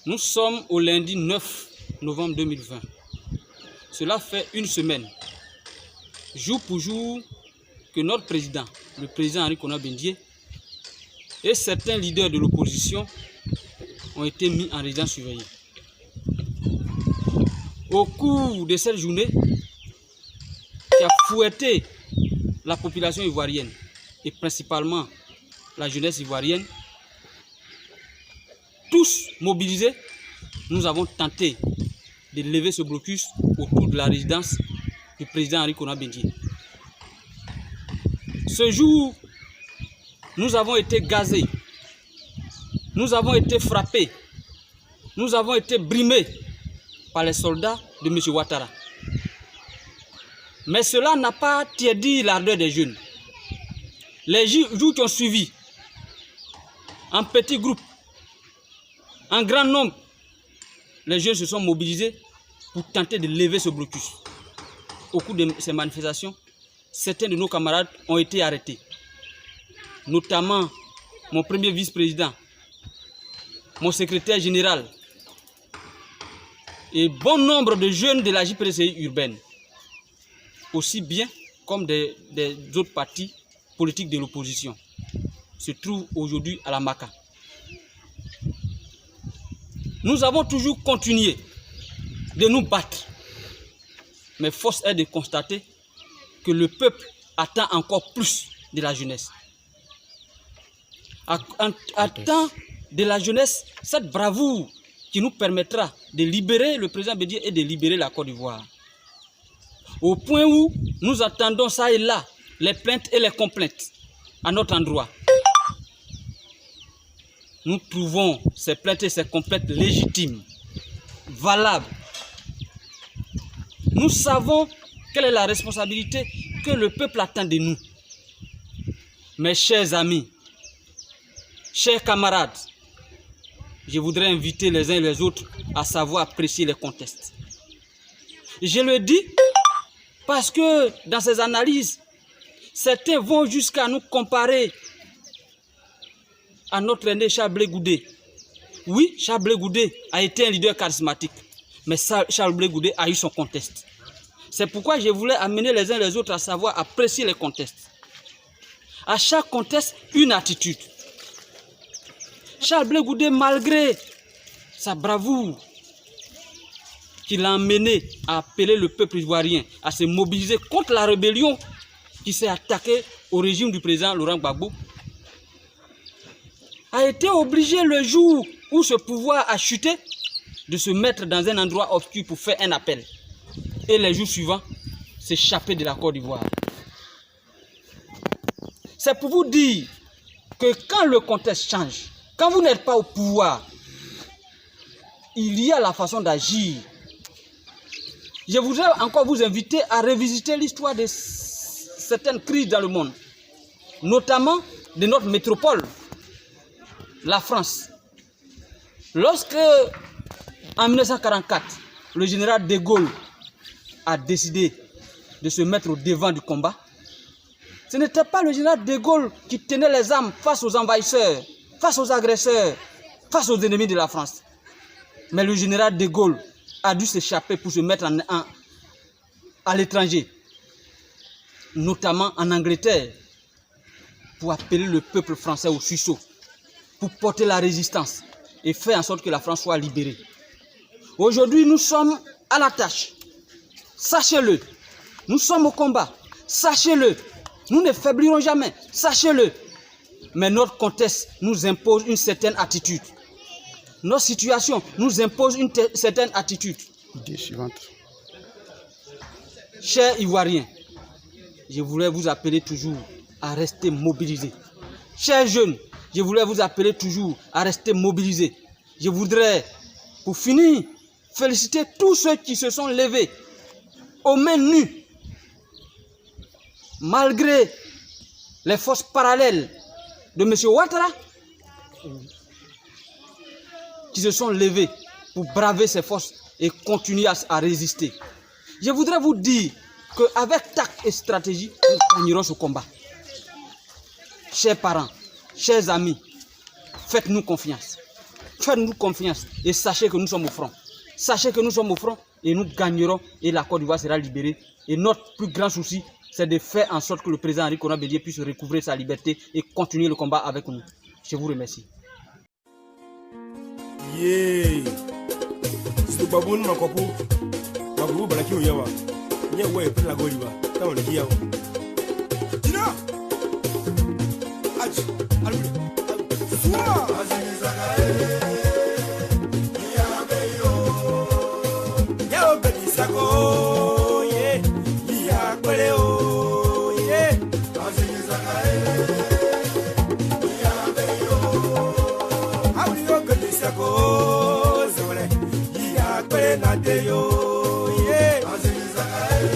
Nous sommes au lundi 9 novembre 2020. Cela fait une semaine, jour pour jour, que notre président, le président Henri Konan Bédié, et certains leaders de l'opposition ont été mis en résidence surveillée. Au cours de cette journée, qui a fouetté la population ivoirienne et principalement la jeunesse ivoirienne, tous mobilisés, nous avons tenté de lever ce blocus autour de la résidence du président Henri Konan Bédié. Ce jour, nous avons été gazés, nous avons été frappés, nous avons été brimés par les soldats de M. Ouattara. Mais cela n'a pas tiédi l'ardeur des jeunes. Les jours qui ont suivi, en petits groupes, en grand nombre, les jeunes se sont mobilisés pour tenter de lever ce blocus. Au cours de ces manifestations, certains de nos camarades ont été arrêtés, notamment mon premier vice-président, mon secrétaire général et bon nombre de jeunes de la JPDCI urbaine, aussi bien comme des autres partis politiques de l'opposition, se trouvent aujourd'hui à la Maka. Nous avons toujours continué de nous battre, mais force est de constater que le peuple attend encore plus de la jeunesse. Attend de la jeunesse cette bravoure qui nous permettra de libérer le président Bédié et de libérer la Côte d'Ivoire. Au point où nous attendons ça et là les plaintes et les complaintes à notre endroit. Nous trouvons ces plaintes et ces complaintes légitimes, valables. Nous savons quelle est la responsabilité que le peuple attend de nous. Mes chers amis, chers camarades, je voudrais inviter les uns et les autres à savoir apprécier les contextes. Je le dis parce que dans ces analyses, certains vont jusqu'à nous comparer à notre aîné Charles Blé Goudé. Oui, Charles Blé Goudé a été un leader charismatique, mais Charles Blé Goudé a eu son contexte. C'est pourquoi je voulais amener les uns et les autres à savoir apprécier les contextes. À chaque contexte, une attitude. Charles Blé Goudé, malgré sa bravoure, qui l'a amené à appeler le peuple ivoirien à se mobiliser contre la rébellion qui s'est attaquée au régime du président Laurent Gbagbo, a été obligé le jour où ce pouvoir a chuté de se mettre dans un endroit obscur pour faire un appel. Et les jours suivants, s'échapper de la Côte d'Ivoire. C'est pour vous dire que quand le contexte change, quand vous n'êtes pas au pouvoir, il y a la façon d'agir. Je voudrais encore vous inviter à revisiter l'histoire de certaines crises dans le monde, notamment de notre métropole, la France. Lorsque, en 1944, le général de Gaulle a décidé de se mettre au devant du combat, ce n'était pas le général de Gaulle qui tenait les armes face aux envahisseurs, face aux agresseurs, face aux ennemis de la France. Mais le général de Gaulle a dû s'échapper pour se mettre à l'étranger, notamment en Angleterre, pour appeler le peuple français au sursaut, pour porter la résistance et faire en sorte que la France soit libérée. Aujourd'hui, nous sommes à la tâche. Sachez-le, nous sommes au combat. Sachez-le, nous ne faiblirons jamais. Sachez-le. Mais notre contexte nous impose une certaine attitude. Notre situation nous impose une certaine attitude. Chers Ivoiriens, je voulais vous appeler toujours à rester mobilisés. Chers jeunes, je voulais vous appeler toujours à rester mobilisés. Je voudrais, pour finir, féliciter tous ceux qui se sont levés aux mains nues, malgré les forces parallèles de M. Ouattara, qui se sont levés pour braver ces forces et continuer à résister. Je voudrais vous dire qu'avec tact et stratégie, nous gagnerons ce combat. Chers parents, chers amis, faites-nous confiance. faites-nous confiance et sachez que nous sommes au front. Sachez que nous sommes au front et nous gagnerons et la Côte d'Ivoire sera libérée. Et notre plus grand souci, c'est de faire en sorte que le président Henri Konan Bédié puisse recouvrer sa liberté et continuer le combat avec nous. Je vous remercie. Yeah. C'est pas bon, ma copo. Ma vous balaki au yawa. Nya ouais pour la goliba. T'as on qui yawa. Dina. Aji. Alou. Soua. Azini zakae. Ya beyo. Ya obedi sako. Yeah. Ya kweleo. Yeah. Azini zakae. Ya beyo. How you obedi sako. Zole. Ya kwelena deyo. Yeah. Azini zakae.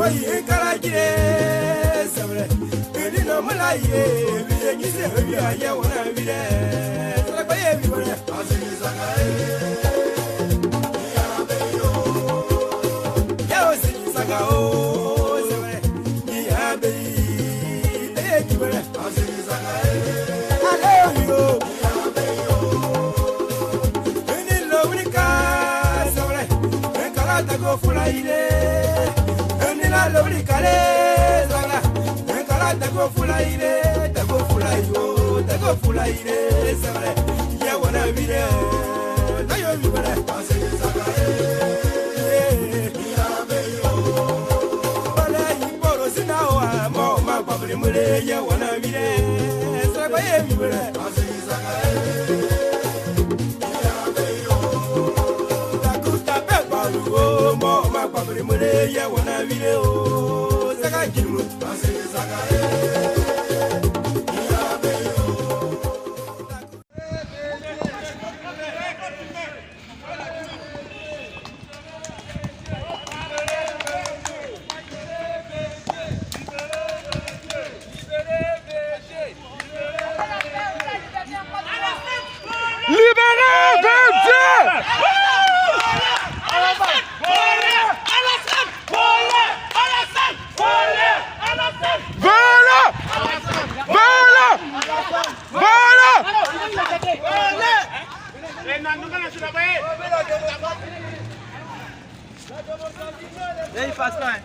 Oye karajire sabre eni no malaye biye nyise biya ya wana bire sala baye bi wana azini zakae ya beyo ya azini zakao sabre ya beyi e ki wana azini zakae ale yo ya beyo eni lo unika sabre e karata go fulaile Lobricale, Zala, and Calata go fulaire, Tago fulayo, Tago fulaire, Zala, Yawana Vide, Nayo Vide, Bala, Boros now, Mama, Pabri Mule, Yawana Vide, Sabaye Vide, Mama, Pabri Mule, Yawana Vide. Ele faz bem.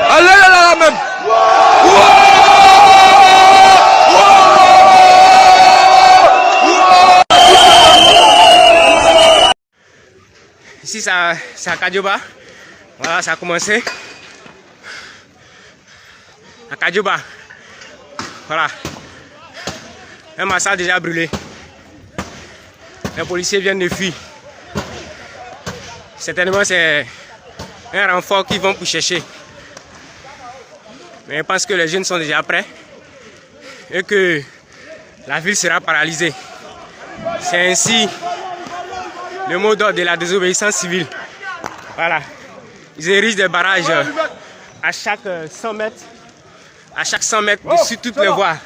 Allez là même. ici c'est à Kadioba. Voilà, ça a commencé. À Kadioba. Voilà. Un massacre déjà brûlé. Les policiers viennent de fuir. Certainement c'est un renfort qu'ils vont pour chercher. Mais je pense que les jeunes sont déjà prêts et que la ville sera paralysée. C'est ainsi le mot d'ordre de la désobéissance civile. Voilà. Ils érigent des barrages à chaque 100 mètres. À chaque 100 mètres sur toutes les voies.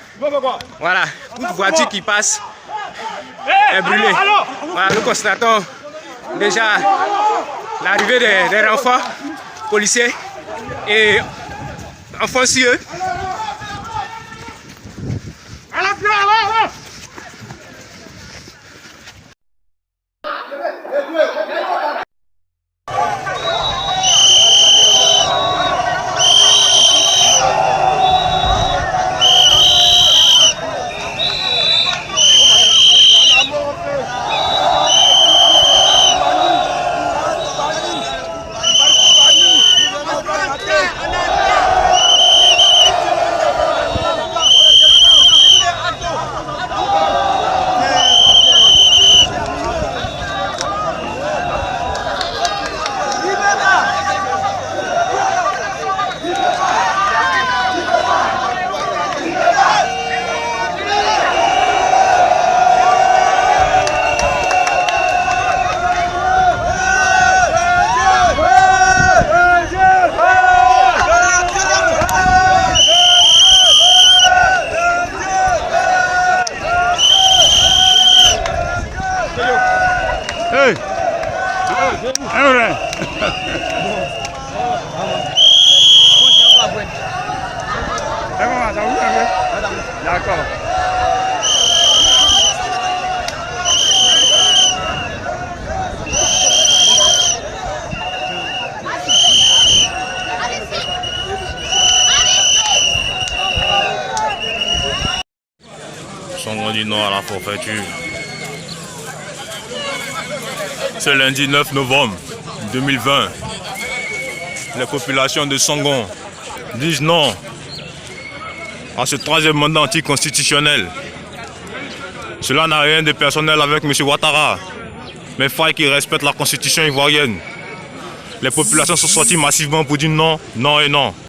Voilà. Toute voiture qui passe est brûlée. Voilà, nous constatons déjà l'arrivée des renforts policiers et enfants sur eux. D'accord. Songon du Nord à la forfaiture. Ce lundi 9 novembre 2020, les populations de Songon disent non à ce troisième mandat anticonstitutionnel. Cela n'a rien de personnel avec M. Ouattara, mais il faut qu'il respecte la constitution ivoirienne. Les populations sont sorties massivement pour dire non, non et non.